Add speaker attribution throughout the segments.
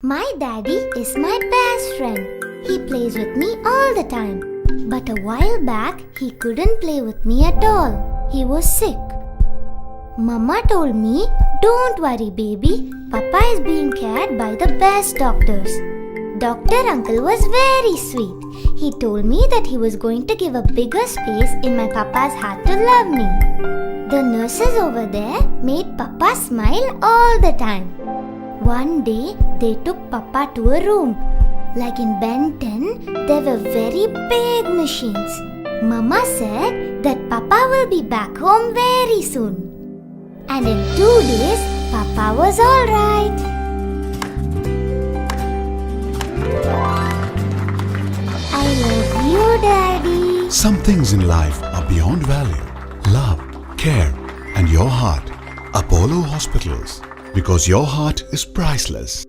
Speaker 1: My daddy is my best friend. He plays with me all the time. But a while back, he couldn't play with me at all. He was sick. Mama told me, "Don't worry, baby. Papa is being cared by the best doctors." Doctor uncle was very sweet. He told me that he was going to give a bigger space in my papa's heart to love me. The nurses over there made Papa smile all the time. One day, they took Papa to a room. Like in Ben 10, there were very big machines. Mama said that Papa will be back home very soon. And in 2 days, Papa was alright. I love you, Daddy.
Speaker 2: Some things in life are beyond value. Love, care, and your heart. Apollo Hospitals. Because your heart is priceless.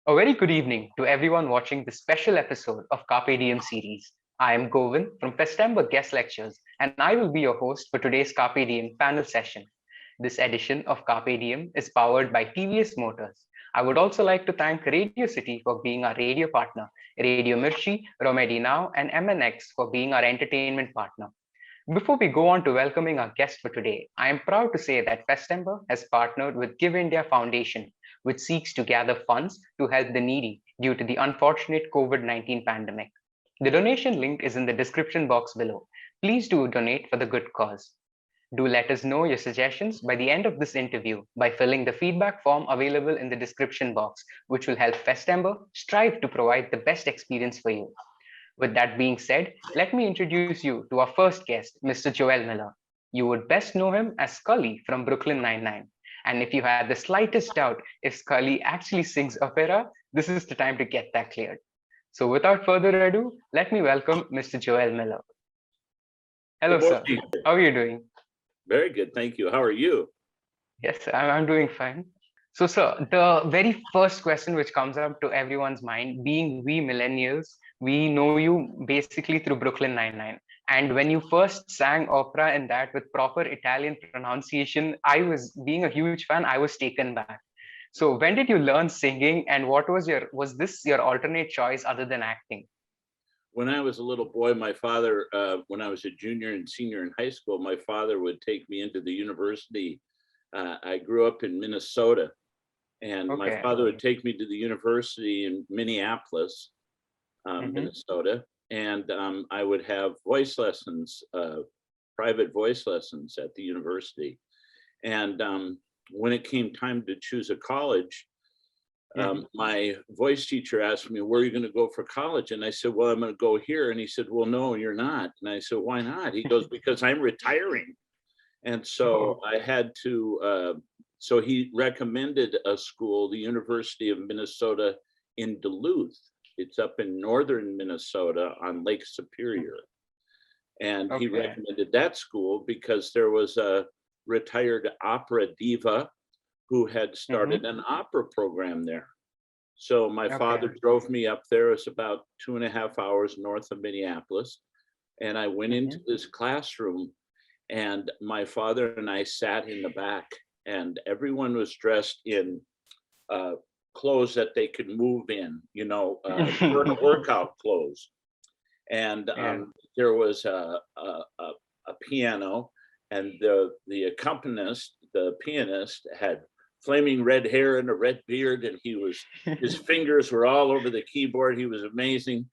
Speaker 3: A very good evening to everyone watching this special episode of Carpe Diem series. I am Govin from Festember Guest Lectures, and I will be your host for today's Carpe Diem panel session. This edition of Carpe Diem is powered by TVS Motors. I would also like to thank Radio City for being our radio partner, Radio Mirchi, Romedi Now, and MNX for being our entertainment partner. Before we go on to welcoming our guest for today, I am proud to say that Festember has partnered with Give India Foundation, which seeks to gather funds to help the needy due to the unfortunate COVID-19 pandemic. The donation link is in the description box below. Please do donate for the good cause. Do let us know your suggestions by the end of this interview by filling the feedback form available in the description box, which will help Festember strive to provide the best experience for you. With that being said, let me introduce you to our first guest, Mr. Joel Miller. You would best know him as Scully from Brooklyn Nine-Nine. And if you had the slightest doubt if Scully actually sings opera, this is the time to get that cleared. So without further ado, let me welcome Mr. Joel Miller. Hello, sir. How are you doing?
Speaker 4: Very good, thank you. How are you?
Speaker 3: Yes, I'm doing fine. So, sir, the very first question which comes up to everyone's mind, being we millennials, we know you basically through Brooklyn Nine-Nine. And when you first sang opera in that with proper Italian pronunciation, being a huge fan, I was taken back. So when did you learn singing, and was this your alternate choice other than acting?
Speaker 4: When I was a little boy, my father, when I was a junior and senior in high school, my father would take me into the university. I grew up in Minnesota, and my father would take me to the university in Minneapolis, Minnesota, and I would have voice lessons, private voice lessons at the university. And when it came time to choose a college, my voice teacher asked me, "Where are you going to go for college?" And I said, "Well, I'm going to go here." And he said, "Well, no, you're not." And I said, "Why not?" He goes, "Because I'm retiring." And so I had to, so he recommended a school, the University of Minnesota in Duluth. It's up in northern Minnesota on Lake Superior. And he recommended that school because there was a retired opera diva who had started an opera program there. So my father drove me up there. It's about 2.5 hours north of Minneapolis. And I went into this classroom, and my father and I sat in the back, and everyone was dressed in clothes that they could move in, workout clothes. And there was a piano, and the accompanist, the pianist, had flaming red hair and a red beard, and his fingers were all over the keyboard. He was amazing.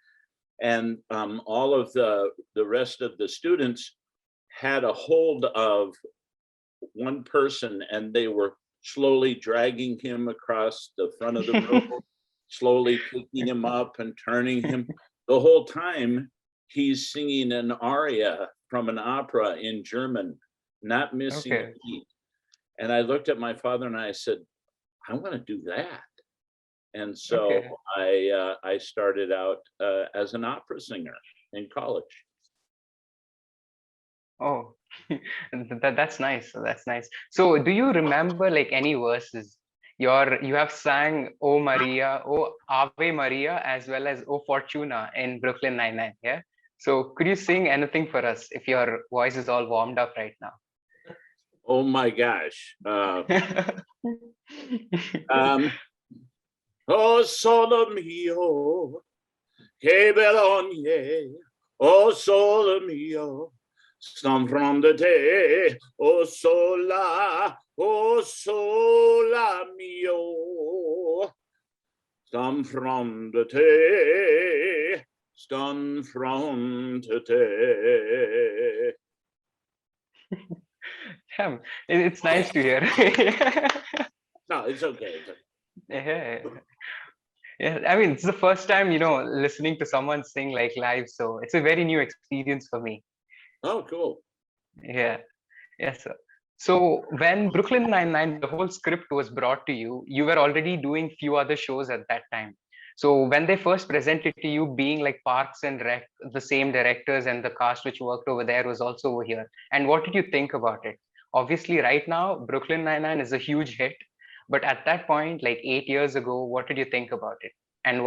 Speaker 4: And all of the rest of the students had a hold of one person, and they were slowly dragging him across the front of the room, slowly picking him up and turning him. The whole time he's singing an aria from an opera in German, not missing a beat. And I looked at my father and I said, I want to do that. And so I started out as an opera singer in college.
Speaker 3: Oh, that's nice. That's nice. So do you remember like any verses? You have sang O Maria, O Ave Maria, as well as O Fortuna in Brooklyn Nine-Nine. Yeah. So could you sing anything for us if your voice is all warmed up right now?
Speaker 4: Oh my gosh. Oh sole mio, che bell'ogni, oh sole mio, stam from the te, oh sola mio, stam from the te, stam from the te.
Speaker 3: Damn, it's nice to hear.
Speaker 4: No, it's okay.
Speaker 3: Yeah. Yeah, I mean, it's the first time, listening to someone sing like live, so it's a very new experience for me.
Speaker 4: Oh, cool.
Speaker 3: Yeah. Yes, sir. So when Brooklyn Nine-Nine, the whole script was brought to you, you were already doing few other shows at that time. So when they first presented to you, being like Parks and Rec, the same directors and the cast which worked over there was also over here. And what did you think about it? Obviously, right now, Brooklyn Nine-Nine is a huge hit. But at that point, like 8 years ago, what did you think about it? And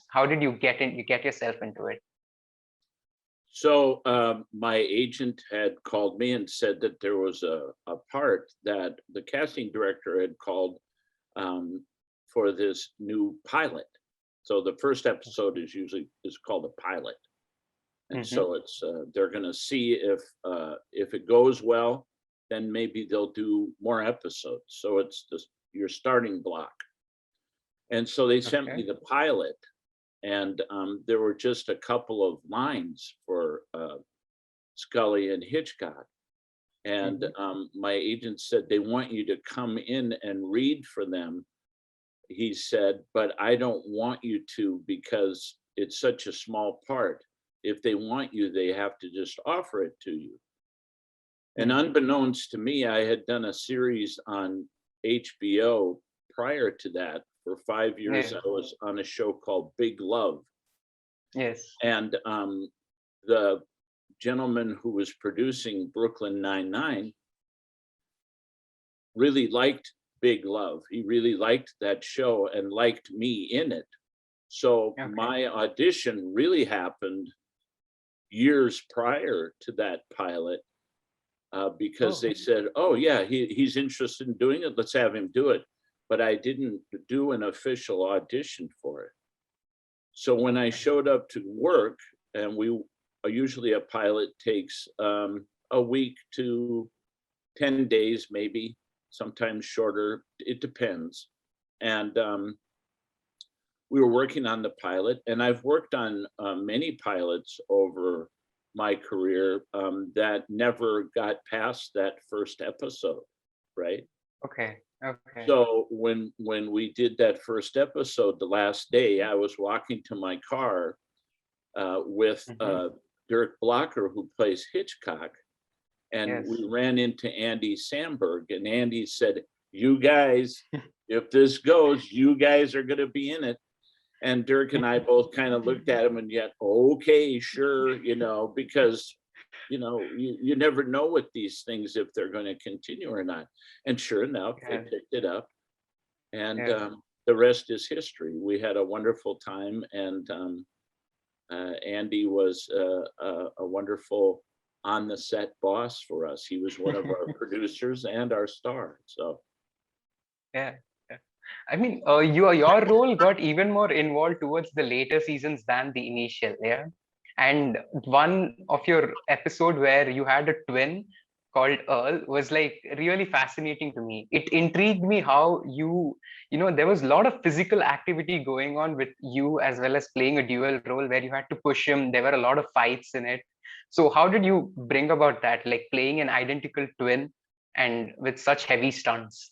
Speaker 3: how did you get yourself into it?
Speaker 4: So my agent had called me and said that there was a part that the casting director had called for this new pilot. So the first episode is called a pilot, and so it's they're going to see if it goes well, then maybe they'll do more episodes. So it's just your starting block. And so they sent me the pilot. And there were just a couple of lines for Scully and Hitchcock. And my agent said, they want you to come in and read for them. He said, but I don't want you to because it's such a small part. If they want you, they have to just offer it to you. And unbeknownst to me, I had done a series on HBO prior to that. For 5 years, I was on a show called Big Love.
Speaker 3: Yes.
Speaker 4: And the gentleman who was producing Brooklyn Nine-Nine really liked Big Love. He really liked that show and liked me in it. So my audition really happened years prior to that pilot because they said, oh yeah, he's interested in doing it. Let's have him do it. But I didn't do an official audition for it. So when I showed up to work, and usually a pilot takes a week to 10 days, maybe, sometimes shorter, it depends. And we were working on the pilot, and I've worked on many pilots over my career that never got past that first episode, right?
Speaker 3: Okay.
Speaker 4: So when we did that first episode, the last day, I was walking to my car with Dirk Blocker, who plays Hitchcock, and we ran into Andy Samberg, and Andy said, you guys, if this goes, you guys are going to be in it. And Dirk and I both kind of looked at him and yet, okay, sure, because you never know with these things if they're going to continue or not. And sure enough, they picked it up, and the rest is history. We had a wonderful time, and Andy was a wonderful on the set boss for us. He was one of our producers and our star. So
Speaker 3: yeah. I mean, your role got even more involved towards the later seasons than the initial, yeah. And one of your episode where you had a twin called Earl was like really fascinating to me. It intrigued me how there was a lot of physical activity going on with you as well as playing a dual role where you had to push him. There were a lot of fights in it. So how did you bring about that, like playing an identical twin and with such heavy stunts?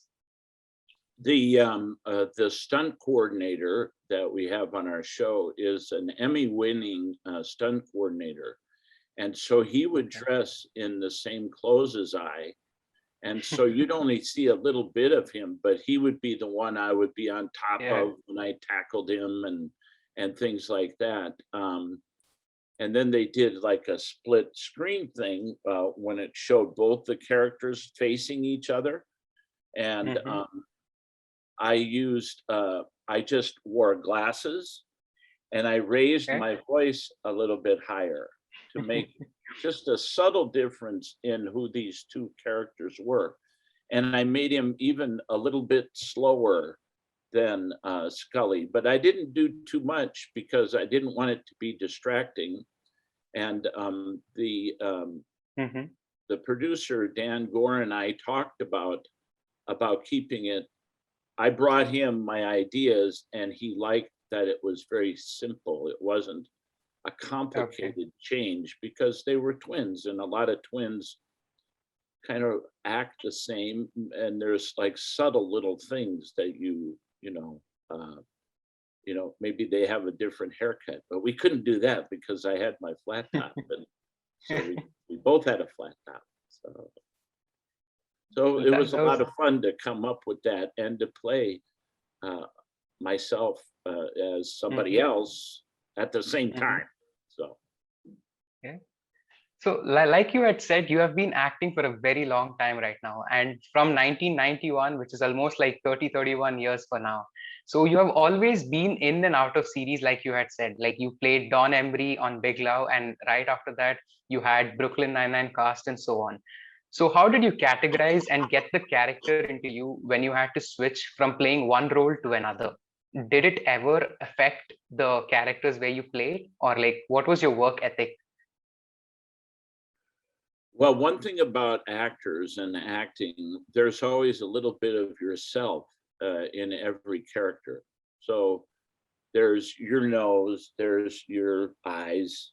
Speaker 4: The stunt coordinator that we have on our show is an Emmy-winning stunt coordinator, and so he would
Speaker 3: Okay.
Speaker 4: dress in the same clothes as I, and so you'd only see a little bit of him, but he would be the one I would be on top
Speaker 3: Yeah.
Speaker 4: of when I tackled him and things like that. And then they did like a split screen thing when it showed both the characters facing each other, and I just wore glasses and I raised
Speaker 3: Okay.
Speaker 4: my voice a little bit higher to make just a subtle difference in who these two characters were. And I made him even a little bit slower than Scully, but I didn't do too much because I didn't want it to be distracting. And the producer, Dan Gore, and I talked about keeping it. I brought him my ideas and he liked that it was very simple. It wasn't a complicated change because they were twins, and a lot of twins kind of act the same, and there's like subtle little things that maybe they have a different haircut, but we couldn't do that because I had my flat top, and so we both had a flat top. So it was a lot of fun to come up with that and to play myself as somebody else at the same time. So.
Speaker 3: Yeah. So like you had said, you have been acting for a very long time right now. And from 1991, which is almost like 31 years for now. So you have always been in and out of series, like you had said. Like you played Don Embry on Big Love, and right after that, you had Brooklyn Nine-Nine cast and so on. So how did you categorize and get the character into you when you had to switch from playing one role to another? Did it ever affect the characters where you played, or like what was your work ethic?
Speaker 4: Well, one thing about actors and acting, there's always a little bit of yourself in every character. So there's your nose, there's your eyes,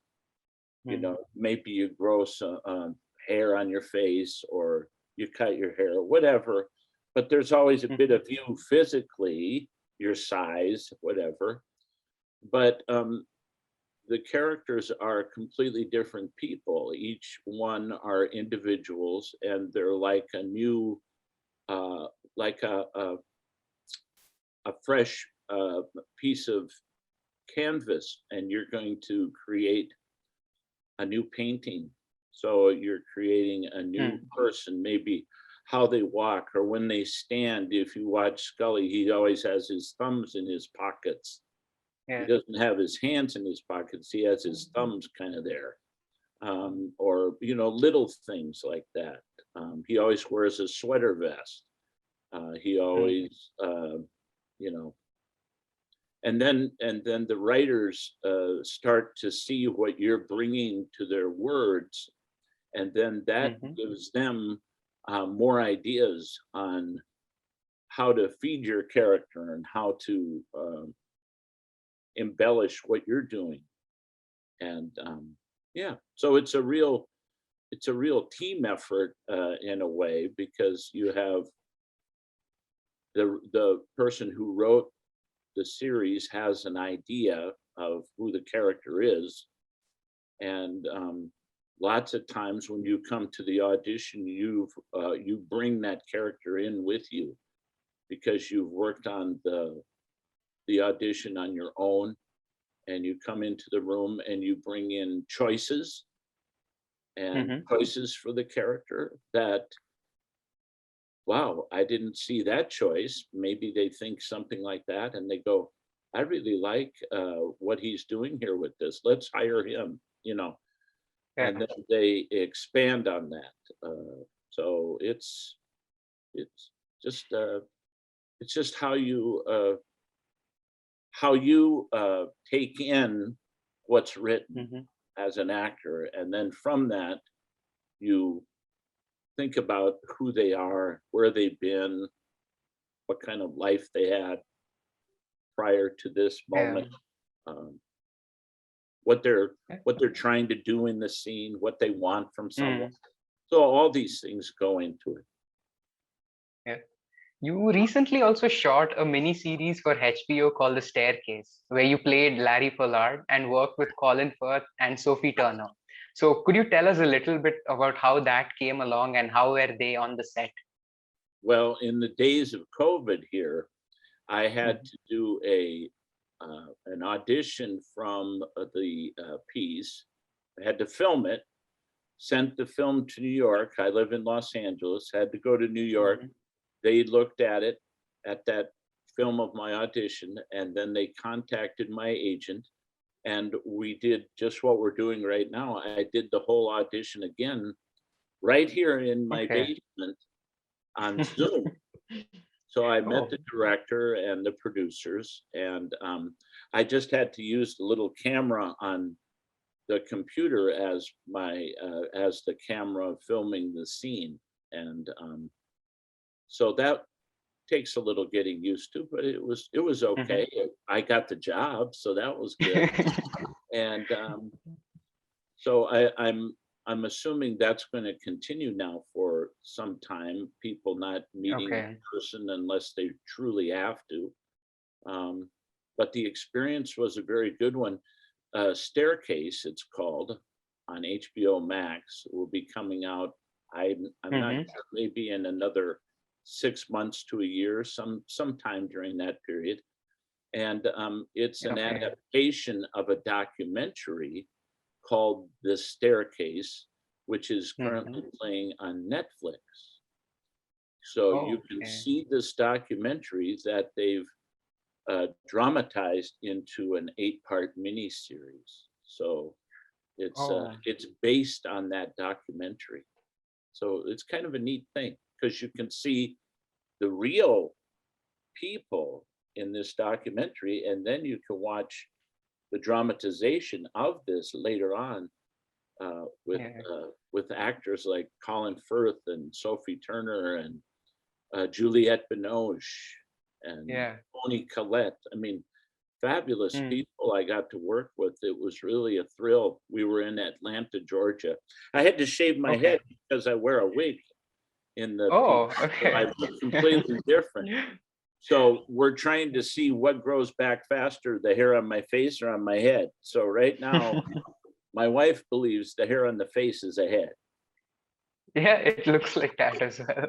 Speaker 4: maybe you grow some hair on your face or you cut your hair, whatever. But there's always a bit of you physically, your size, whatever. But the characters are completely different people. Each one are individuals, and they're like a new, like a fresh piece of canvas, and you're going to create a new painting. So you're creating a new person, maybe how they walk or when they stand. If you watch Scully, he always has his thumbs in his pockets. He doesn't have his hands in his pockets. He has his thumbs kind of there. Or, little things like that. He always wears a sweater vest. He always, and then the writers start to see what you're bringing to their words. And then that gives them more ideas on how to feed your character and how to embellish what you're doing. And so it's a real team effort in a way, because you have the person who wrote the series has an idea of who the character is, and lots of times when you come to the audition, you bring that character in with you because you've worked on the audition on your own, and you come into the room and you bring in choices for the character that, wow, I didn't see that choice. Maybe they think something like that and they go, I really like what he's doing here with this. Let's hire him, and then they expand on that. So it's just it's just how you take in what's written as an actor, and then from that you think about who they are, where they've been, what kind of life they had prior to this moment, what they're trying to do in the scene, what they want from someone. So all these things go into it.
Speaker 3: Yeah. You recently also shot a mini series for HBO called The Staircase, where you played Larry Pollard and worked with Colin Firth and Sophie Turner. So could you tell us a little bit about how that came along and how were they on the set?
Speaker 4: Well, in the days of COVID here, I had to do an audition from the piece. I had to film it, sent the film to New York. I live in Los Angeles, had to go to New York. They looked at it, at that film of my audition, and then they contacted my agent, and we did just what we're doing right now. I did the whole audition again right here in my basement on Zoom. So I met the director and the producers, and I just had to use the little camera on the computer as the camera filming the scene. And so that takes a little getting used to, but it was okay. I got the job, so that was good. And so I'm assuming that's going to continue now for some time, people not meeting in person unless they truly have to. But the experience was a very good one. Staircase, it's called, on HBO Max. It will be coming out, I'm not sure, maybe in another 6 months to a year, sometime during that period. And it's an adaptation of a documentary called The Staircase, which is currently playing on Netflix. So you can see this documentary that they've dramatized into an 8-part miniseries. So it's based on that documentary. So it's kind of a neat thing, because you can see the real people in this documentary, and then you can watch the dramatization of this later on with actors like Colin Firth and Sophie Turner and Juliette Binoche and Toni Collette. I mean, fabulous people I got to work with. It was really a thrill. We were in Atlanta, Georgia. I had to shave my head because I wear a wig in the piece, so I look completely different. So we're trying to see what grows back faster, the hair on my face or on my head. So right now, my wife believes the hair on the face is a head.
Speaker 3: Yeah, it looks like that as well.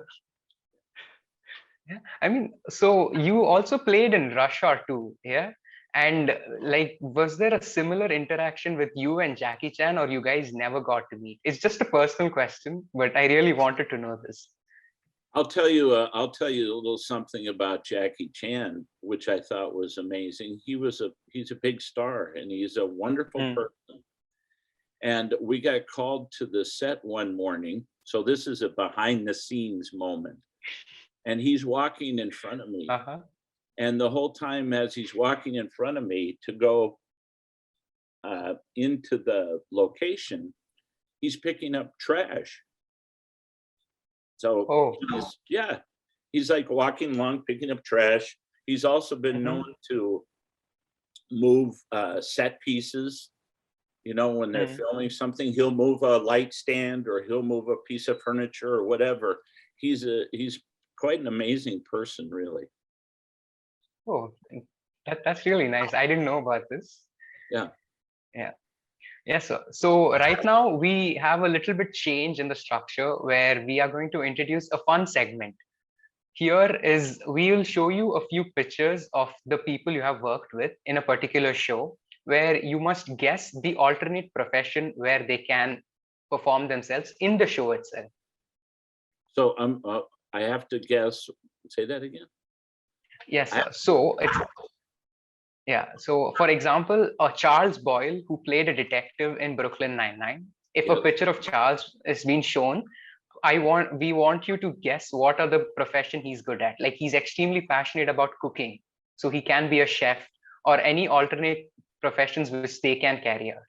Speaker 3: Yeah, I mean, so you also played in Rush Hour 2, yeah? And like, was there a similar interaction with you and Jackie Chan, or you guys never got to meet? It's just a personal question, but I really wanted to know this.
Speaker 4: I'll tell you a little something about Jackie Chan, which I thought was amazing. He's a big star, and he's a wonderful person. And we got called to the set one morning. So this is a behind the scenes moment. And he's walking in front of me. And the whole time as he's walking in front of me to go into the location, he's picking up trash. So he's like walking along, picking up trash. He's also been known to move set pieces. You know, when they're filming something, he'll move a light stand or he'll move a piece of furniture or whatever. He's quite an amazing person, really.
Speaker 3: Oh, that's really nice. I didn't know about this.
Speaker 4: Yeah.
Speaker 3: Yes, so right now we have a little bit change in the structure where we are going to introduce a fun segment. Here is, we will show you a few pictures of the people you have worked with in a particular show, where you must guess the alternate profession where they can perform themselves in the show itself.
Speaker 4: So I have to guess, say that again?
Speaker 3: Yes, sir. So it's, so for example, Charles Boyle, who played a detective in Brooklyn Nine-Nine, if a picture of Charles is being shown, we want you to guess what are the profession he's good at. Like he's extremely passionate about cooking, so he can be a chef or any alternate professions which they can carry out.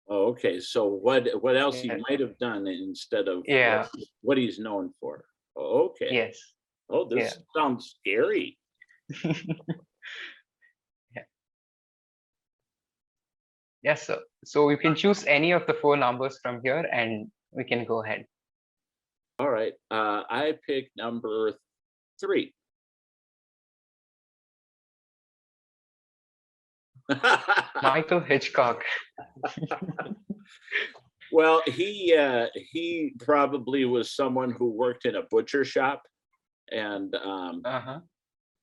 Speaker 4: Oh, okay. So what else he
Speaker 3: Yeah.
Speaker 4: might have done instead of
Speaker 3: Yeah.
Speaker 4: what he's known for? Oh, okay.
Speaker 3: Yes.
Speaker 4: Oh, this sounds scary.
Speaker 3: Yeah. Yes, so you can choose any of the 4 numbers from here and we can go ahead.
Speaker 4: All right. I picked number 3.
Speaker 3: Michael Hitchcock.
Speaker 4: Well, he probably was someone who worked in a butcher shop and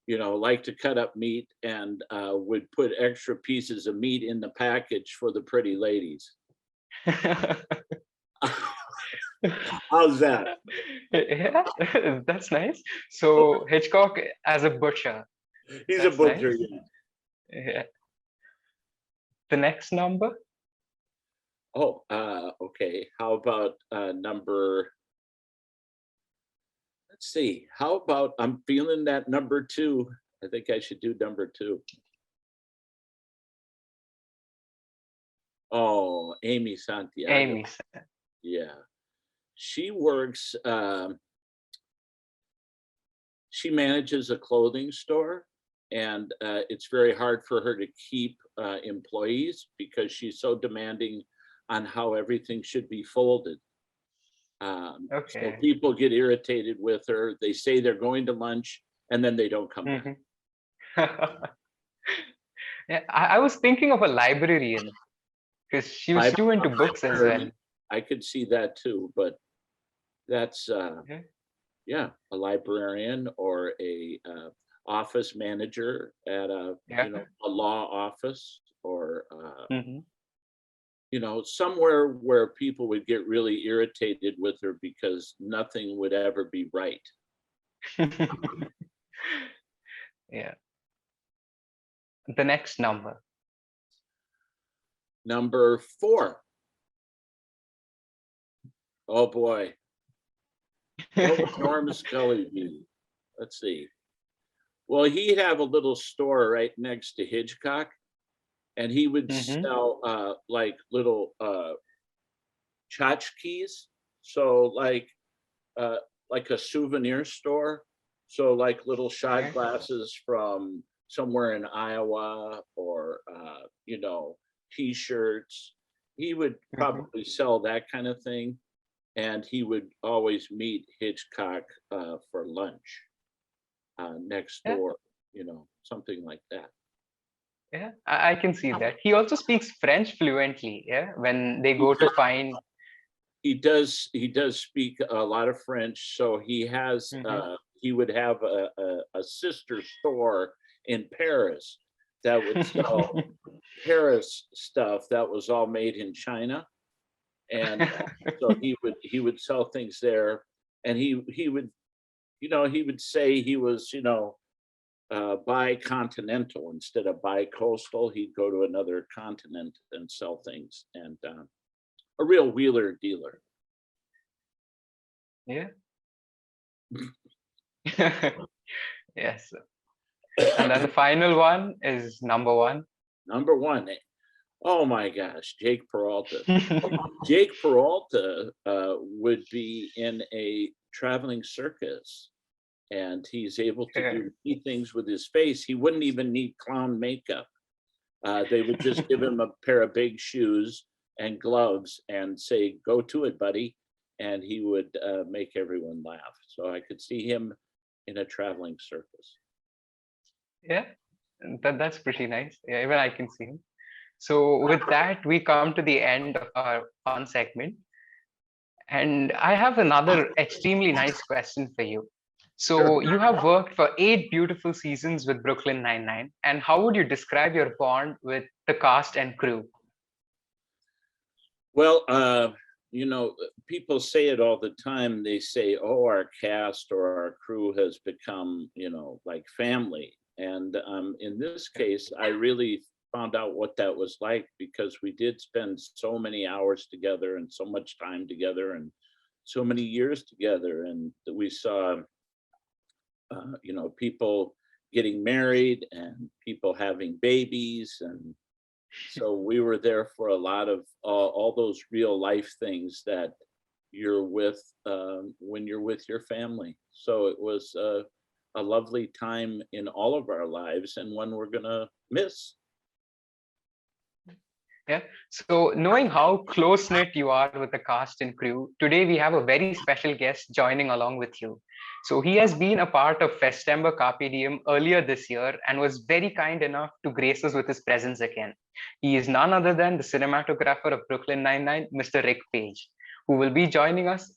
Speaker 4: liked to cut up meat and would put extra pieces of meat in the package for the pretty ladies. How's that?
Speaker 3: Yeah, that's nice. So Hitchcock as a butcher.
Speaker 4: He's
Speaker 3: That's
Speaker 4: a butcher.
Speaker 3: nice. Yeah. The next number?
Speaker 4: Oh, okay. How about number? Let's see. How about I'm feeling that number 2. I think I should do number 2. Oh, Amy Santiago.
Speaker 3: Amy.
Speaker 4: Yeah. She works, she manages a clothing store, and it's very hard for her to keep employees because she's so demanding on how everything should be folded. So people get irritated with her. They say they're going to lunch and then they don't come back.
Speaker 3: Yeah, I was thinking of a librarian because she was too into books as well.
Speaker 4: I could see that too, but that's a librarian or a office manager at a a law office or somewhere where people would get really irritated with her because nothing would ever be right.
Speaker 3: Yeah. The next number.
Speaker 4: Number 4. Oh boy. What would Norm Scully be? Let's see. Well, he'd have a little store right next to Hitchcock, and he would sell like little tchotchkes. So like a souvenir store. So like little shot glasses from somewhere in Iowa or T-shirts. He would probably sell that kind of thing. And he would always meet Hitchcock for lunch next door, something like that.
Speaker 3: Yeah, I can see that. He also speaks French fluently. Yeah, when they go to find.
Speaker 4: He does speak a lot of French. So he has he would have a sister store in Paris that would sell Paris stuff that was all made in China. And so he would sell things there, and he would say he was bi-continental instead of bi-coastal. He'd go to another continent and sell things, and a real wheeler dealer.
Speaker 3: Yeah. Yes. And then the final one is number 1.
Speaker 4: Number 1. Oh my gosh, Jake Peralta. Jake Peralta would be in a traveling circus, and he's able to do neat things with his face. He wouldn't even need clown makeup. They would just give him a pair of big shoes and gloves and say, "Go to it, buddy," and he would make everyone laugh. So I could see him in a traveling circus.
Speaker 3: Yeah, that's pretty nice. Yeah, even I can see him. So with that, we come to the end of our fun segment. And I have another extremely nice question for you. So you have worked for 8 beautiful seasons with Brooklyn Nine-Nine. And how would you describe your bond with the cast and crew?
Speaker 4: Well, people say it all the time. They say, oh, our cast or our crew has become, like family. And in this case, I really found out what that was like because we did spend so many hours together and so much time together and so many years together, and we saw, people getting married and people having babies, and so we were there for a lot of all those real life things that you're with when you're with your family. So it was a lovely time in all of our lives, and one we're gonna miss.
Speaker 3: Yeah. So knowing how close-knit you are with the cast and crew, today we have a very special guest joining along with you. So he has been a part of Festember Carpe Diem earlier this year and was very kind enough to grace us with his presence again. He is none other than the cinematographer of Brooklyn Nine-Nine, Mr. Rick Page, who will be joining us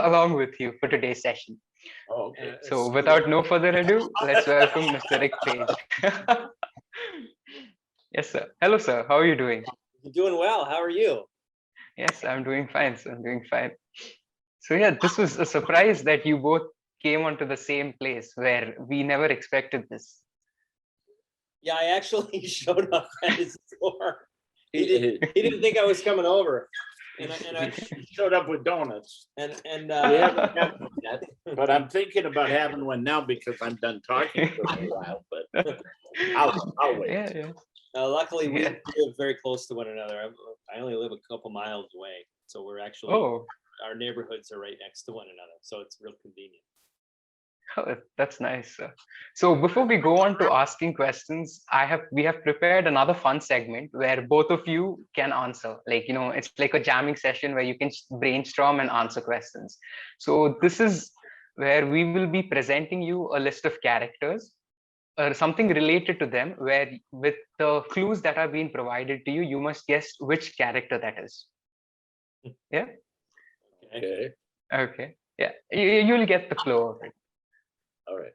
Speaker 3: along with you for today's session.
Speaker 4: Oh, okay.
Speaker 3: So without no further ado, let's welcome Mr. Rick Page. Yes, sir. Hello, sir. How are you doing?
Speaker 5: You're doing well. How are you?
Speaker 3: Yes, I'm doing fine. So I'm doing fine. So yeah, this was a surprise that you both came onto the same place where we never expected this.
Speaker 5: Yeah, I actually showed up at his door. He didn't think I was coming over, and I
Speaker 4: showed up with donuts.
Speaker 5: and
Speaker 4: We haven't had one yet, but I'm thinking about having one now because I'm done talking for a while. But I'll wait.
Speaker 3: Yeah, yeah.
Speaker 5: Luckily, we
Speaker 3: Yeah.
Speaker 5: live very close to one another. I only live a couple miles away, so we're actually our neighborhoods are right next to one another, so it's real convenient.
Speaker 3: Oh, that's nice, sir. So before we go on to asking questions, we have prepared another fun segment where both of you can answer. Like, it's like a jamming session where you can brainstorm and answer questions. So this is where we will be presenting you a list of characters or something related to them, where with the clues that are being provided to you, you must guess which character that is. Yeah?
Speaker 4: Okay.
Speaker 3: Okay. Yeah. You'll get the flow of it.
Speaker 4: All right.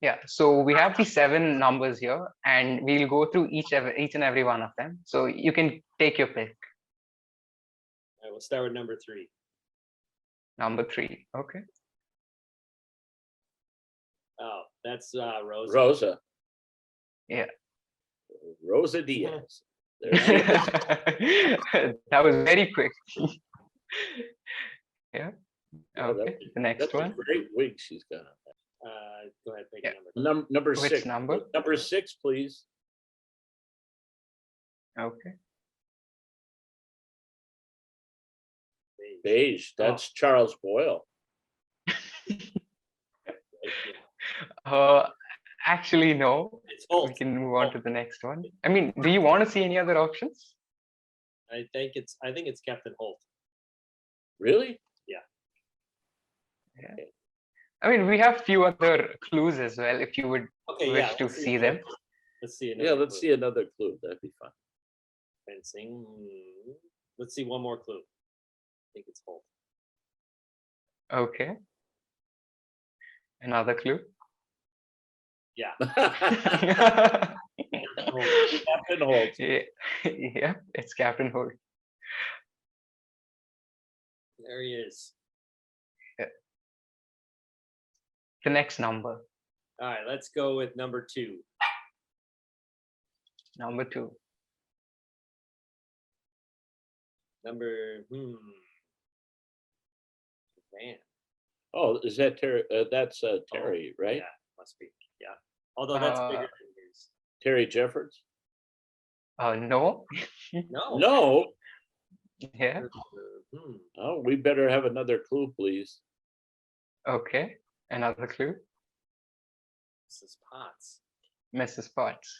Speaker 3: Yeah, so we have the 7 numbers here, and we'll go through each and every one of them. So you can take your pick.
Speaker 5: All right, we'll start with number 3.
Speaker 3: Number 3. Okay.
Speaker 5: Oh, that's Rosa.
Speaker 4: Rosa.
Speaker 3: Yeah.
Speaker 4: Rosa Diaz.
Speaker 3: That was very quick. Yeah.
Speaker 4: Yeah,
Speaker 3: Okay. The next
Speaker 4: that's
Speaker 3: one.
Speaker 4: a great wig she's got.
Speaker 5: Go ahead, pick
Speaker 3: Yeah.
Speaker 5: a number.
Speaker 4: Number
Speaker 3: Which
Speaker 4: 6.
Speaker 3: number?
Speaker 4: Number 6, please.
Speaker 3: Okay.
Speaker 4: Beige. That's Charles Boyle.
Speaker 3: Actually, no.
Speaker 5: It's
Speaker 3: We
Speaker 5: Holt.
Speaker 3: can move on to the next one. I mean, do you want to see any other options?
Speaker 5: I think it's Captain Holt.
Speaker 4: Really?
Speaker 3: Yeah. I mean, we have few other clues as well, if you would wish to
Speaker 5: let's
Speaker 3: see them.
Speaker 5: Let's see.
Speaker 4: Yeah, let's see another clue. That'd be fun.
Speaker 5: Fencing. Let's see one more clue. I think it's Holt.
Speaker 3: Okay. Another clue.
Speaker 5: Yeah.
Speaker 4: Captain Holt.
Speaker 3: Yeah, it's Captain Holt.
Speaker 5: There he is.
Speaker 3: The next number.
Speaker 5: All right, let's go with number 2.
Speaker 3: Number 2.
Speaker 5: Man.
Speaker 4: Oh, is that Terry? That's Terry, right?
Speaker 5: Yeah, must be. Yeah. Although that's bigger than yours.
Speaker 4: Terry Jeffords?
Speaker 3: No.
Speaker 5: No.
Speaker 4: No.
Speaker 3: Yeah.
Speaker 4: Oh, we better have another clue, please.
Speaker 3: Okay. Another clue.
Speaker 5: Mrs. Potts.
Speaker 3: Mrs. Potts.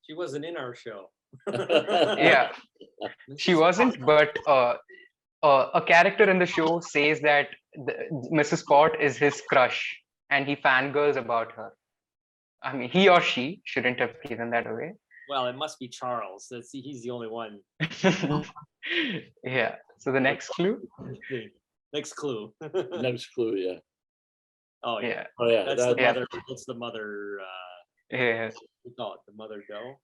Speaker 5: She wasn't in our show.
Speaker 3: Yeah. She wasn't, but a character in the show says that Mrs. Pot is his crush and he fangirls about her. I mean, he or she shouldn't have given that away.
Speaker 5: Well, it must be Charles. He's the only one.
Speaker 3: Yeah. So the next clue.
Speaker 5: Next clue.
Speaker 4: Next clue, yeah.
Speaker 5: Oh yeah.
Speaker 3: Yeah.
Speaker 4: Oh yeah.
Speaker 5: That's the mother.
Speaker 3: Yeah.
Speaker 5: We call it the mother dough.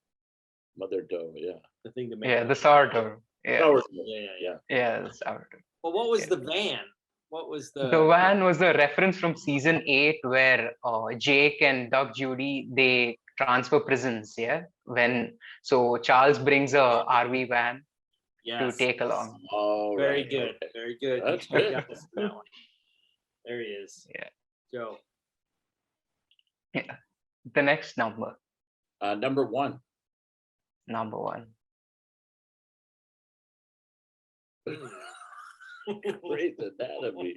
Speaker 4: Mother dough, yeah.
Speaker 5: The thing to make.
Speaker 3: Yeah. The sourdough. Yeah.
Speaker 4: Sourdough.
Speaker 5: Yeah.
Speaker 3: Yeah. The sourdough.
Speaker 5: Well, what was the van? What was the?
Speaker 3: The van was a reference from season 8 where Jake and Doug Judy, they transfer prisons. Yeah, so Charles brings a RV van to take along.
Speaker 4: Oh,
Speaker 5: very good. Very good.
Speaker 4: That's
Speaker 5: You
Speaker 4: good.
Speaker 5: got this from that one. There he is.
Speaker 3: Yeah.
Speaker 5: Joe.
Speaker 3: Yeah. The next number.
Speaker 4: Number 1.
Speaker 3: Number 1.
Speaker 4: Grey's Anatomy.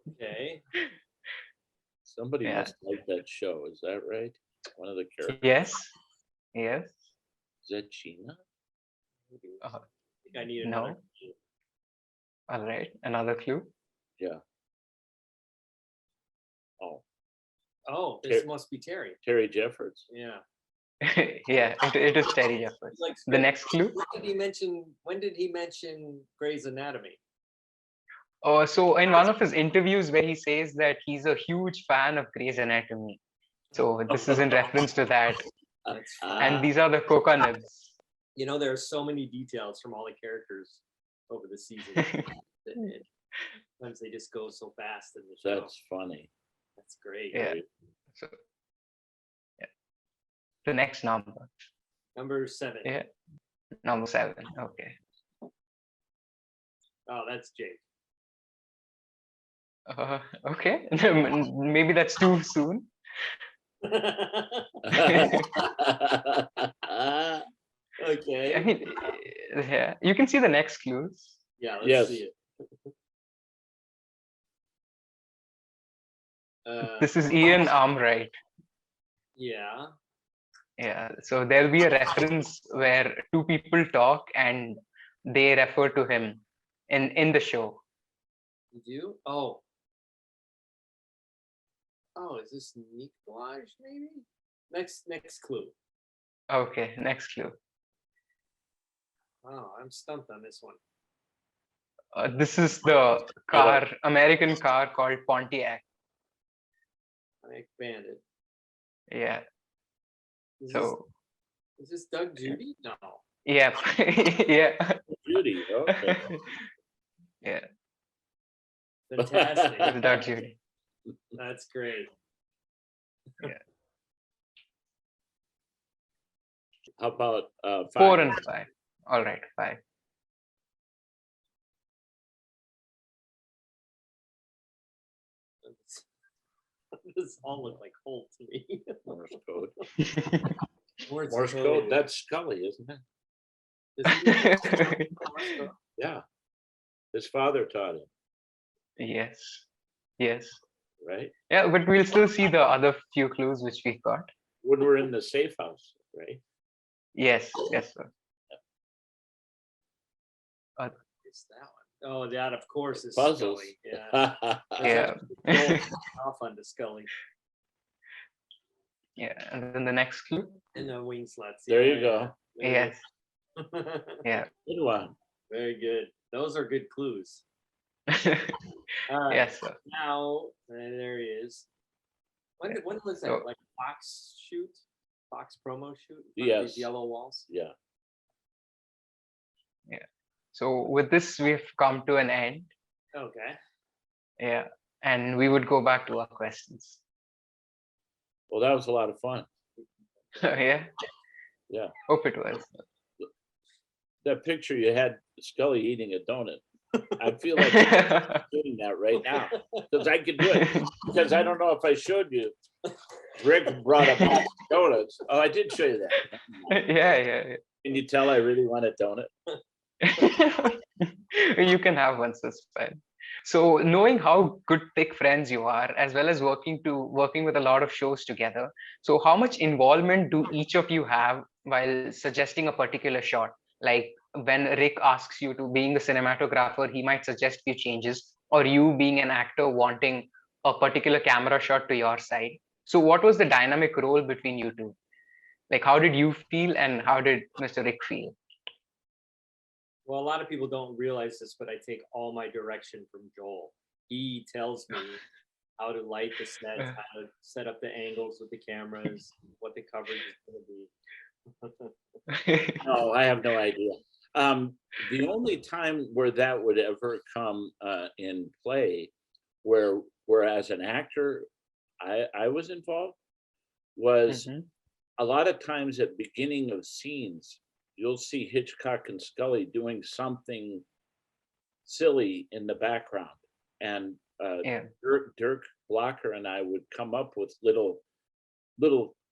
Speaker 5: Okay.
Speaker 4: Somebody must like that show. Is that right? One of the characters.
Speaker 3: Yes. Yes.
Speaker 4: Is that Gina?
Speaker 5: I think I need
Speaker 3: No.
Speaker 5: another.
Speaker 3: All right. Another clue.
Speaker 4: Yeah. Oh.
Speaker 5: Oh, this must be Terry.
Speaker 4: Terry Jeffords.
Speaker 5: Yeah.
Speaker 3: Yeah, it is Terry Jeffords. The next clue.
Speaker 5: When did he mention Grey's Anatomy?
Speaker 3: Oh, so in one of his interviews where he says that he's a huge fan of Grey's Anatomy. So this is in reference to that. And these are the coca nibs.
Speaker 5: You know, there are so many details from all the characters over the season. Sometimes they just go so fast in the show.
Speaker 4: That's funny.
Speaker 5: That's great.
Speaker 3: Yeah. So, yeah. The next number.
Speaker 5: Number 7.
Speaker 3: Yeah. Number 7. Okay.
Speaker 5: Oh, that's Jake.
Speaker 3: Okay. Maybe that's too soon.
Speaker 5: Okay.
Speaker 3: I mean, yeah. You can see the next clues.
Speaker 5: Yeah, let's see it.
Speaker 3: This is Ian Armwright.
Speaker 5: Yeah.
Speaker 3: Yeah. So there'll be a reference where two people talk and they refer to him in the show.
Speaker 5: You do? Oh. Oh, is this Nick Blage maybe? Next clue.
Speaker 3: Okay, next clue.
Speaker 5: Oh, I'm stumped on this one.
Speaker 3: This is the American car called Pontiac.
Speaker 5: Pontiac Bandit.
Speaker 3: Yeah.
Speaker 5: Is this Doug Judy? No.
Speaker 3: Yeah. Yeah.
Speaker 4: Judy. Okay.
Speaker 3: Yeah.
Speaker 5: Fantastic.
Speaker 3: It's Doug Judy.
Speaker 5: That's great.
Speaker 3: Yeah.
Speaker 4: How about 5?
Speaker 3: 4 and 5. All right, 5.
Speaker 5: This all look like Holt to me.
Speaker 4: Morse code.
Speaker 5: Morse
Speaker 4: code. That's Scully, isn't it? Yeah. His father taught him.
Speaker 3: Yes. Yes.
Speaker 4: Right?
Speaker 3: Yeah, but we'll still see the other few clues which we got.
Speaker 4: When we're in the safe house, right?
Speaker 3: Yes, yes, sir.
Speaker 5: It's that one. Oh, that of course is
Speaker 4: Puzzles.
Speaker 5: Scully. Yeah.
Speaker 3: Yeah.
Speaker 5: Off onto Scully.
Speaker 3: Yeah, and then the next clue.
Speaker 5: And the wing sluts.
Speaker 4: There you go.
Speaker 3: Yes. Yeah.
Speaker 4: Good one.
Speaker 5: Very good. Those are good clues. All right.
Speaker 3: Yes, sir.
Speaker 5: Now, there he is. When was that?
Speaker 3: So-
Speaker 5: Like Fox shoot? Fox promo shoot?
Speaker 4: Yes.
Speaker 5: These yellow walls?
Speaker 4: Yeah.
Speaker 3: So with this, we've come to an end.
Speaker 5: Okay.
Speaker 3: Yeah. And we would go back to our questions.
Speaker 4: Well, that was a lot of fun.
Speaker 3: Yeah.
Speaker 4: Yeah.
Speaker 3: Hope it was.
Speaker 4: That picture you had Scully eating a donut. I feel like I'm doing that right now because I could do it. Because I don't know if I showed you. Rick brought a box of donuts. Oh, I did show you that.
Speaker 3: Yeah.
Speaker 4: Can you tell I really want a donut?
Speaker 3: You can have one, so it's fine. So knowing how good thick friends you are, as well as working with a lot of shows together, so how much involvement do each of you have while suggesting a particular shot? Like when Rick asks you to, being the cinematographer, he might suggest few changes, or you being an actor wanting a particular camera shot to your side. So what was the dynamic role between you two? Like how did you feel and how did Mr. Rick feel?
Speaker 5: Well, a lot of people don't realize this, but I take all my direction from Joel. He tells me how to light the sets, how to set up the angles with the cameras, what the coverage is going to be.
Speaker 4: No, I have no idea. The only time where that would ever come in play, where as an actor, I was involved, was
Speaker 3: Mm-hmm.
Speaker 4: a lot of times at beginning of scenes, you'll see Hitchcock and Scully doing something silly in the background. And
Speaker 3: Yeah.
Speaker 4: Dirk Blocker and I would come up with little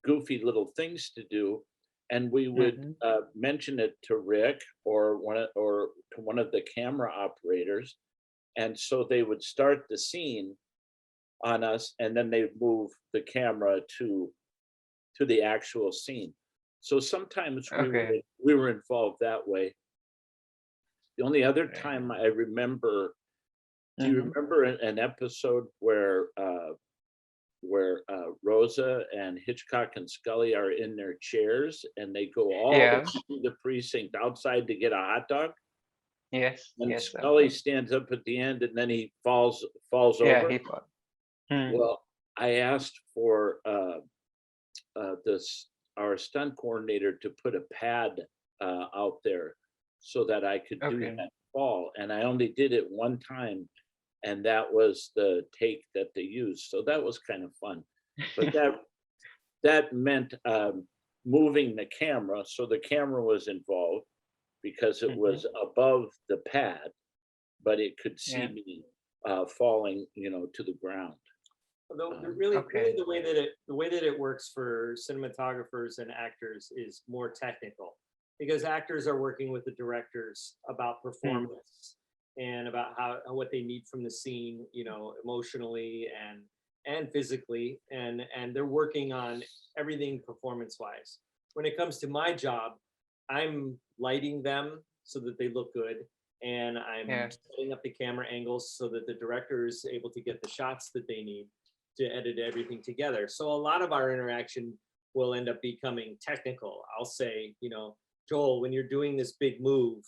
Speaker 4: goofy little things to do, and we would
Speaker 3: Mm-hmm.
Speaker 4: mention it to Rick or to one of the camera operators, and so they would start the scene on us, and then they move the camera to the actual scene. So sometimes
Speaker 3: Okay.
Speaker 4: we were involved that way. The only other
Speaker 3: Right.
Speaker 4: time I remember, do you
Speaker 3: Mm-hmm.
Speaker 4: remember an episode where Rosa and Hitchcock and Scully are in their chairs and they go all the
Speaker 3: Yeah.
Speaker 4: way to the precinct outside to get a hot dog?
Speaker 3: Yes.
Speaker 4: And
Speaker 3: Yes, sir.
Speaker 4: Scully stands up at the end and then he falls
Speaker 3: Yeah,
Speaker 4: over.
Speaker 3: he thought. Hmm.
Speaker 4: Well, I asked for this our stunt coordinator to put a pad out there so that I could do
Speaker 3: Okay.
Speaker 4: that fall, and I only did it one time, and that was the take that they used. So that was kind of fun, but that meant moving the camera, so the camera was involved because it
Speaker 3: Mm-hmm.
Speaker 4: was above the pad, but it could see
Speaker 3: Yeah.
Speaker 4: me falling, to the ground.
Speaker 5: Although
Speaker 4: Um,
Speaker 5: really
Speaker 3: Okay.
Speaker 5: the way that it works for cinematographers and actors is more technical, because actors are working with the directors about
Speaker 3: Hmm.
Speaker 5: performance and about how what they need from the scene, emotionally and physically, and they're working on everything performance wise. When it comes to my job, I'm lighting them so that they look good, and I'm
Speaker 3: Yeah.
Speaker 5: setting up the camera angles so that the director is able to get the shots that they need to edit everything together. So a lot of our interaction will end up becoming technical. I'll say, Joel, when you're doing this big move,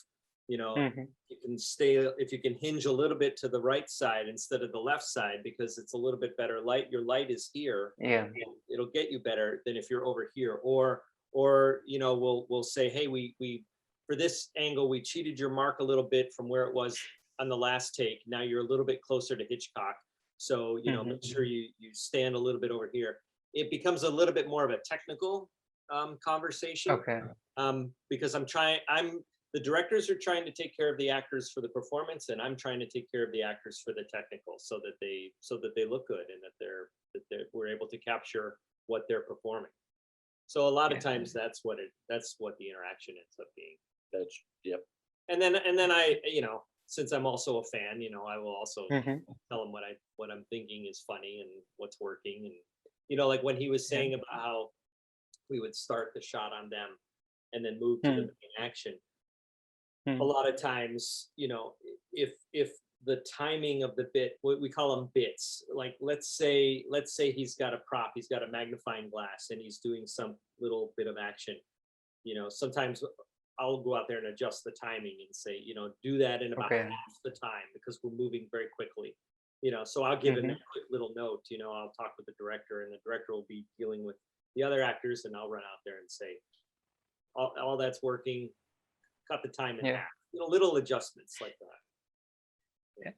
Speaker 3: Mm-hmm.
Speaker 5: you can stay, if you can hinge a little bit to the right side instead of the left side, because it's a little bit better light. Your light is here,
Speaker 3: Yeah.
Speaker 5: and it'll get you better than if you're over here. Or we'll say, hey, we for this angle we cheated your mark a little bit from where it was on the last take. Now you're a little bit closer to Hitchcock, so
Speaker 3: Mm-hmm.
Speaker 5: make sure you stand a little bit over here. It becomes a little bit more of a technical conversation,
Speaker 3: Okay.
Speaker 5: because the directors are trying to take care of the actors for the performance, and I'm trying to take care of the actors for the technical, so that they look good and that we're able to capture what they're performing. So a lot of
Speaker 3: Yeah.
Speaker 5: times that's what the interaction ends up being.
Speaker 4: that's Yep.
Speaker 5: And then I, since I'm also a fan, I will also
Speaker 3: Mm-hmm.
Speaker 5: tell them what I'm thinking is funny and what's working. And like when he was
Speaker 3: Yeah.
Speaker 5: saying about how we would start the shot on them and then move to the
Speaker 3: Hmm.
Speaker 5: main action.
Speaker 3: Hmm.
Speaker 5: A lot of times, if the timing of the bit, what we call them bits, like let's say he's got a prop, he's got a magnifying glass, and he's doing some little bit of action. Sometimes I'll go out there and adjust the timing and say, do that in about
Speaker 3: Okay.
Speaker 5: half the time, because we're moving very quickly. So I'll give him
Speaker 3: Mm-hmm.
Speaker 5: a quick little note. I'll talk with the director, and the director will be dealing with the other actors, and I'll run out there and say, all that's working. Cut the time in
Speaker 3: Yeah.
Speaker 5: half. Little adjustments like that.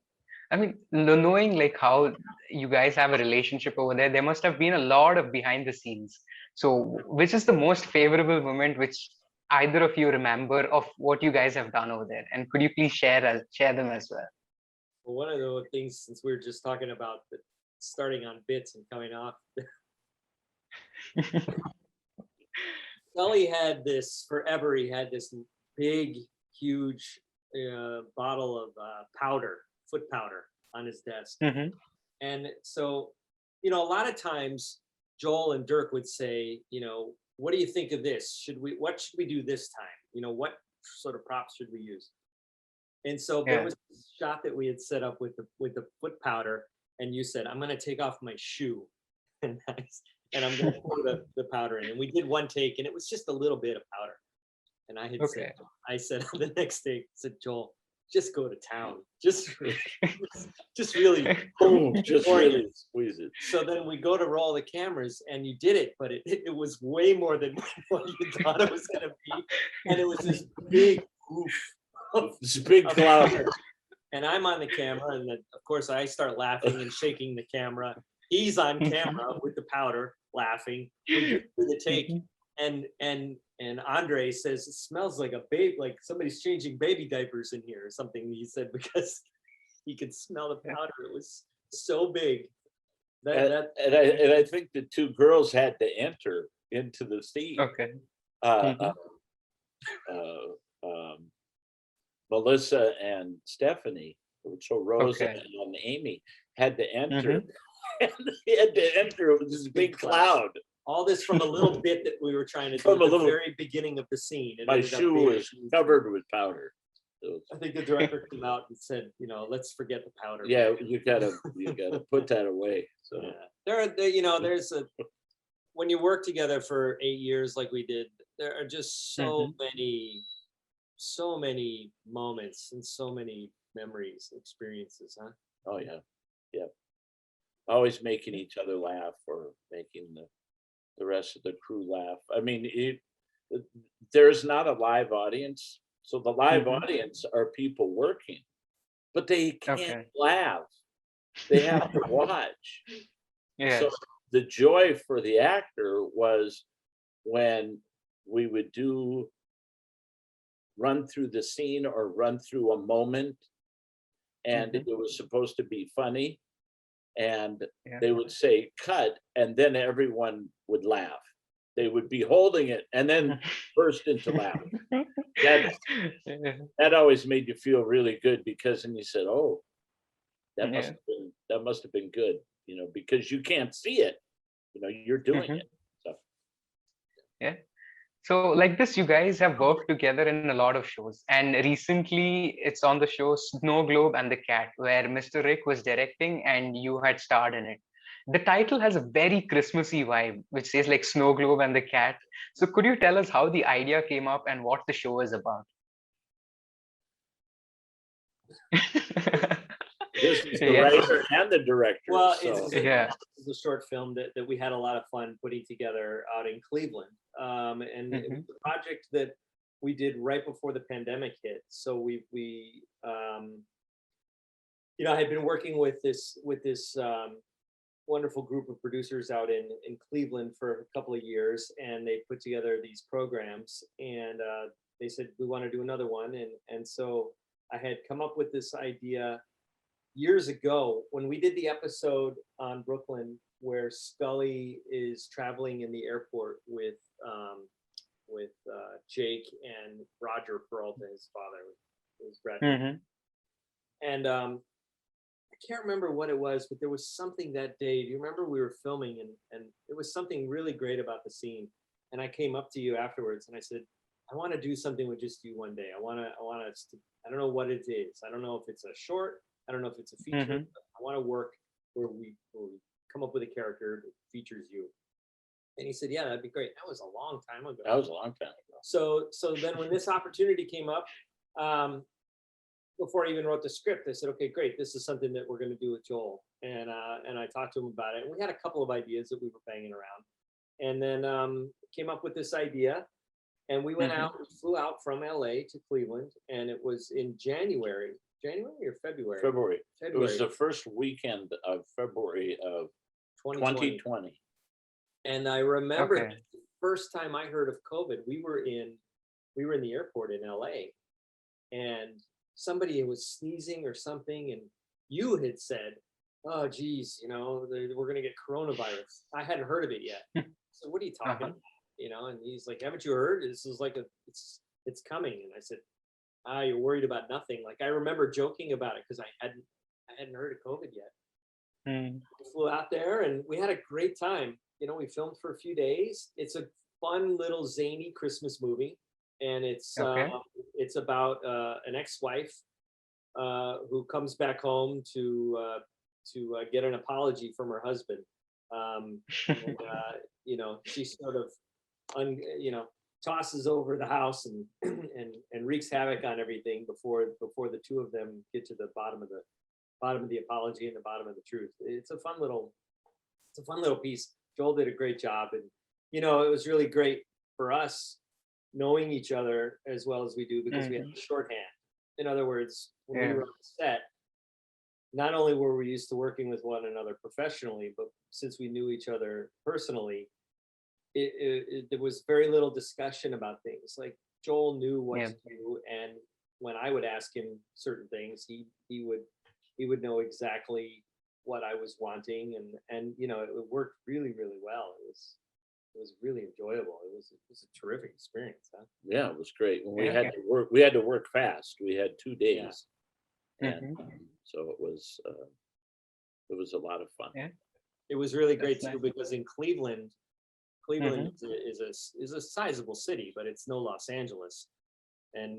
Speaker 3: I mean, knowing like how you guys have a relationship over there, there must have been a lot of behind the scenes. So, which is the most favorable moment which either of you remember of what you guys have done over there? And could you please share them as well?
Speaker 5: Well, one of the things, since we were just talking about starting on bits and coming off, Scully had this forever. He had this big, huge bottle of foot powder on his desk.
Speaker 3: Mm-hmm.
Speaker 5: And so, a lot of times Joel and Dirk would say, what do you think of this? What should we do this time? What sort of props should we use? And so there
Speaker 3: Yeah.
Speaker 5: was a shot that we had set up with the foot powder, and you said, I'm going to take off my shoe and I'm going to pour the powder in. And we did one take, and it was just a little bit of powder. And I said on the next take, I said, Joel, just go to town. Just really,
Speaker 4: Boom, just really squeeze it.
Speaker 5: So then we go to roll the cameras, and you did it, but it was way more than what you thought it was going to be. And it was this big oof.
Speaker 4: It's a big cloud.
Speaker 5: And I'm on the camera, and then, of course, I start laughing and shaking the camera. He's on camera with the powder, laughing. We get through the take, and Andre says it smells like a baby, like somebody's changing baby diapers in here or something. He said because he could smell the powder. It was so big.
Speaker 4: And I think the two girls had to enter into the scene.
Speaker 3: Okay.
Speaker 4: Melissa and Stephanie, so Rosa and Amy had to enter. And they had to enter with this big cloud.
Speaker 5: All this from a little bit that we were trying to do at the very beginning of the scene.
Speaker 4: My shoe was covered with powder.
Speaker 5: I think the director came out and said, let's forget the powder.
Speaker 4: Yeah, you gotta put that away. So
Speaker 5: there's when you work together for 8 years like we did, there are just so many moments and so many memories, experiences, huh?
Speaker 4: Oh yeah. Always making each other laugh or making the rest of the crew laugh. I mean, there's not a live audience. So the live audience are people working, but they can't laugh. They have to watch.
Speaker 3: Yes.
Speaker 4: So the joy for the actor was when we would run through the scene or run through a moment, and it was supposed to be funny, and they would say cut, and then everyone would laugh. They would be holding it and then burst into laughter. That always made you feel really good, because then you said, oh, that must have been good, because you can't see it, you're doing it. So
Speaker 3: yeah. So like this, you guys have worked together in a lot of shows, and recently it's on the show Snow Globe and the Cat, where Mr. Rick was directing and you had starred in it. The title has a very Christmassy vibe, which says like Snow Globe and the Cat. So could you tell us how the idea came up and what the show is about?
Speaker 4: This is the writer and the director.
Speaker 5: Well, it's a short film that we had a lot of fun putting together out in Cleveland. And it was a project that we did right before the pandemic hit. So we I had been working with this wonderful group of producers out in Cleveland for a couple of years, and they put together these programs, and they said, we want to do another one. And so I had come up with this idea years ago when we did the episode on Brooklyn where Scully is traveling in the airport with Jake and Roger Peralta, his father, was Brad. And I can't remember what it was, but there was something that day. Do you remember we were filming and it was something really great about the scene? And I came up to you afterwards and I said, I want to do something with just you one day. I don't know what it is. I don't know if it's a short. I don't know if it's a feature. I want to work where we come up with a character that features you. And he said, yeah, that'd be great. That was a long time ago. So then when this opportunity came up, before I even wrote the script, I said, okay, great. This is something that we're going to do with Joel. And I talked to him about it. And we had a couple of ideas that we were banging around. And then came up with this idea. And we went out, we flew out from LA to Cleveland. And it was in January or February?
Speaker 4: February. It was the first weekend of February of 2020.
Speaker 5: And I remember the first time I heard of COVID, we were in the airport in LA, and somebody was sneezing or something, and you had said, oh geez, we're gonna get coronavirus. I hadn't heard of it yet. So what are you talking about? And he's like, haven't you heard? This is like it's coming. And I said, you're worried about nothing. Like I remember joking about it because I hadn't heard of COVID yet. We flew out there and we had a great time. We filmed for a few days. It's a fun little zany Christmas movie, and it's about an ex-wife who comes back home to get an apology from her husband. She sort of tosses over the house and wreaks havoc on everything before the two of them get to the bottom of the apology and the bottom of the truth. It's a fun little piece. Joel did a great job, and it was really great for us knowing each other as well as we do because we have shorthand. In other words, when we were on the set, not only were we used to working with one another professionally, but since we knew each other personally, there was very little discussion about things. Like Joel knew what to do, and when I would ask him certain things, he would know exactly what I was wanting, and you know, it worked really, really well. It was really enjoyable. It was a terrific experience, huh?
Speaker 4: Yeah, it was great. When we had to work fast. We had 2 days, and so it was a lot of fun.
Speaker 3: Yeah.
Speaker 5: It was really great
Speaker 3: That's
Speaker 5: too,
Speaker 3: nice.
Speaker 5: because in Cleveland is a sizable city, but it's no Los Angeles. And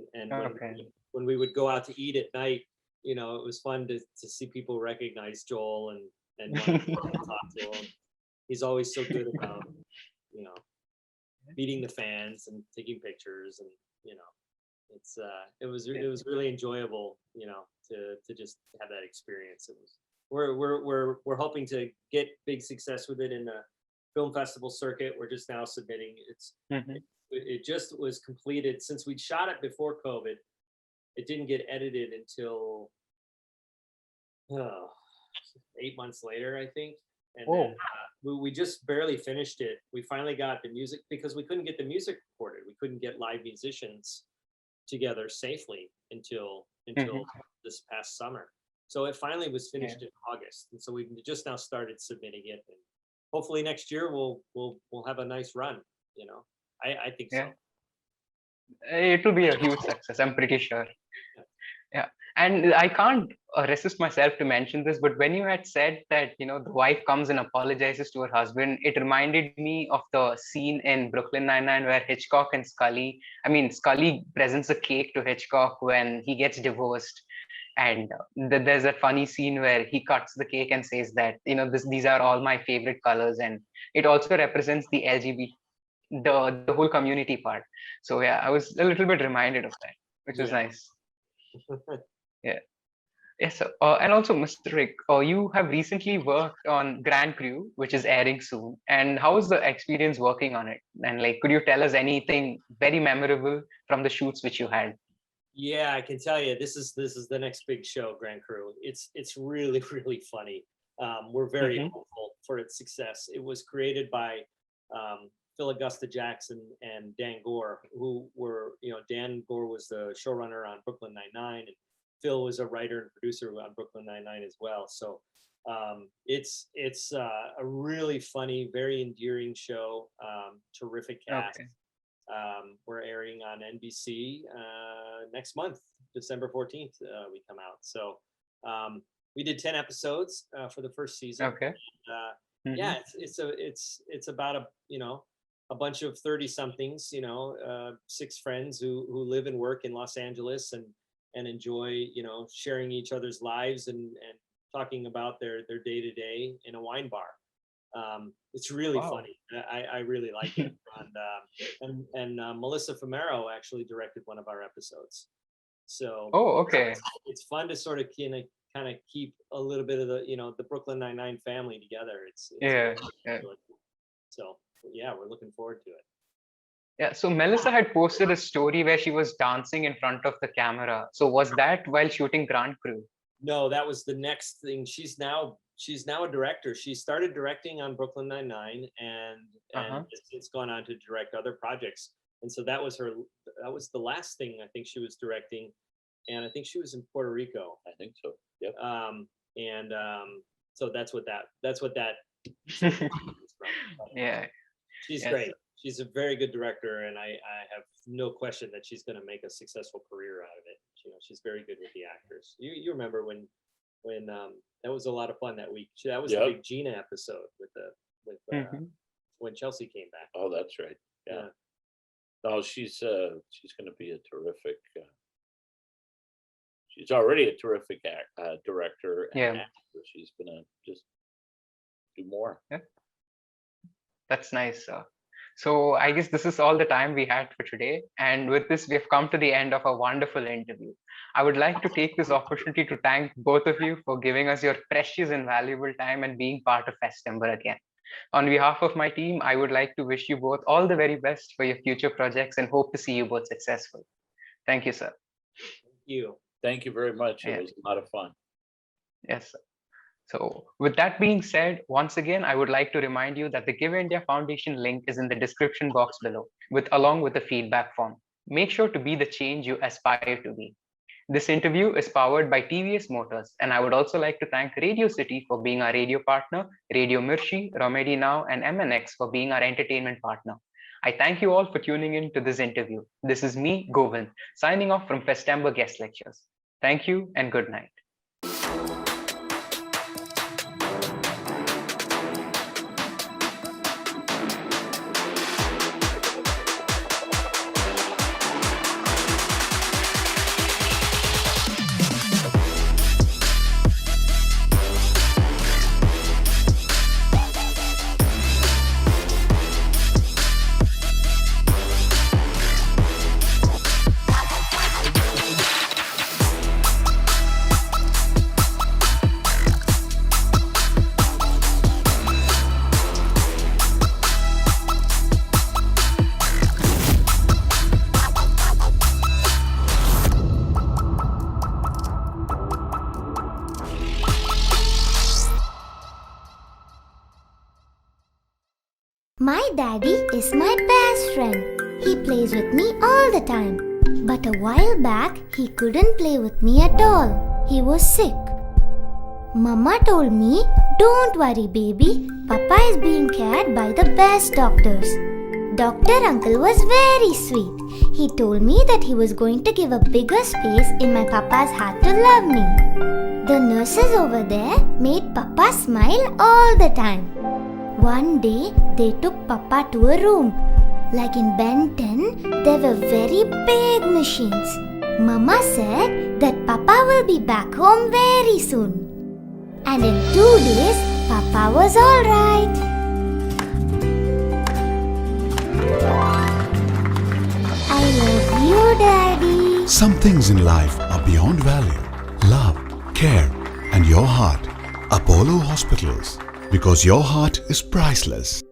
Speaker 5: when we would go out to eat at night, you know, it was fun to see people recognize Joel and want to talk to him. He's always so good about, you know, meeting the fans and taking pictures, and you know, it was really enjoyable, you know, to just have that experience. It was we're hoping to get big success with it in the film festival circuit. We're just now submitting. It just was completed since we'd shot it before COVID. It didn't get edited until 8 months later, I think. And then, we just barely finished it. We finally got the music, because we couldn't get the music recorded. We couldn't get live musicians together safely until this past summer. So it finally was finished in August, and so we've just now started submitting it. And hopefully next year we'll have a nice run. You know, I think so.
Speaker 3: It will be a huge success, I'm pretty sure. Yeah. And I can't resist myself to mention this, but when you had said that, you know, the wife comes and apologizes to her husband, it reminded me of the scene in Brooklyn Nine-Nine where Hitchcock and Scully presents a cake to Hitchcock when he gets divorced. And there's a funny scene where he cuts the cake and says that, you know, these are all my favorite colors. And it also represents the LGBT, the whole community part. So yeah, I was a little bit reminded of that, which was nice. Yeah. Yes, sir. And also, Mr. Rick, you have recently worked on Grand Crew, which is airing soon. And how was the experience working on it? And like, could you tell us anything very memorable from the shoots which you had?
Speaker 5: Yeah, I can tell you, this is the next big show, Grand Crew. It's really, really funny. We're very hopeful for its success. It was created by Phil Augusta Jackson and Dan Gore, who were, you know, Dan Gore was the showrunner on Brooklyn Nine-Nine, and Phil was a writer and producer on Brooklyn Nine-Nine as well. So it's a really funny, very endearing show. Terrific cast.
Speaker 3: Okay.
Speaker 5: We're airing on NBC next month, December 14th. We come out. So we did 10 episodes for the first season.
Speaker 3: Okay.
Speaker 5: Yeah, it's about a bunch of 30-somethings, you know, 6 friends who live and work in Los Angeles and enjoy, you know, sharing each other's lives and talking about their day-to-day in a wine bar. It's really funny. I really like it. And Melissa Fumero actually directed one of our episodes. So
Speaker 3: okay.
Speaker 5: It's fun to sort of kind of keep a little bit of the, you know, the Brooklyn Nine-Nine family together. It's So yeah, we're looking forward to it.
Speaker 3: Yeah, so Melissa had posted a story where she was dancing in front of the camera. So was that while shooting Grand Crew?
Speaker 5: No, that was the next thing. She's now a director. She started directing on Brooklyn Nine-Nine and it's gone on to direct other projects. And so that was the last thing I think she was directing. And I think she was in Puerto Rico.
Speaker 4: I think so. Yep.
Speaker 5: So that's what that is from.
Speaker 3: Yeah.
Speaker 5: She's great. She's a very good director, and I have no question that she's going to make a successful career out of it. You know, she's very good with the actors. You remember when that was a lot of fun that week. That was the big Gina episode with when Chelsea came back.
Speaker 4: Oh, that's right. Yeah. No, she's going to be a terrific. She's already a terrific director and actor. She's going to just do more.
Speaker 3: Yeah. That's nice. So I guess this is all the time we had for today. And with this, we have come to the end of a wonderful interview. I would like to take this opportunity to thank both of you for giving us your precious and valuable time and being part of Festember again. On behalf of my team, I would like to wish you both all the very best for your future projects and hope to see you both successful. Thank you, sir.
Speaker 5: Thank you.
Speaker 4: Thank you very much. It was a lot of fun.
Speaker 3: Yes. So, with that being said, once again, I would like to remind you that the Give India Foundation link is in the description box below, along with the feedback form. Make sure to be the change you aspire to be. This interview is powered by TVS Motors, and I would also like to thank Radio City for being our radio partner, Radio Mirchi, Romedy Now, and MNX for being our entertainment partner. I thank you all for tuning in to this interview. This is me, Govind, signing off from Festember Guest Lectures. Thank you and good night.
Speaker 1: My daddy is my best friend. He plays with me all the time. But a while back, he couldn't play with me at all. He was sick. Mama told me, "Don't worry, baby. Papa is being cared by the best doctors." Doctor uncle was very sweet. He told me that he was going to give a bigger space in my papa's heart to love me. The nurses over there made Papa smile all the time. One day, they took Papa to a room. Like in Ben 10, there were very big machines. Mama said that Papa will be back home very soon. And in 2 days, Papa was alright. I love you, Daddy.
Speaker 2: Some things in life are beyond value. Love, care, and your heart. Apollo Hospitals. Because your heart is priceless.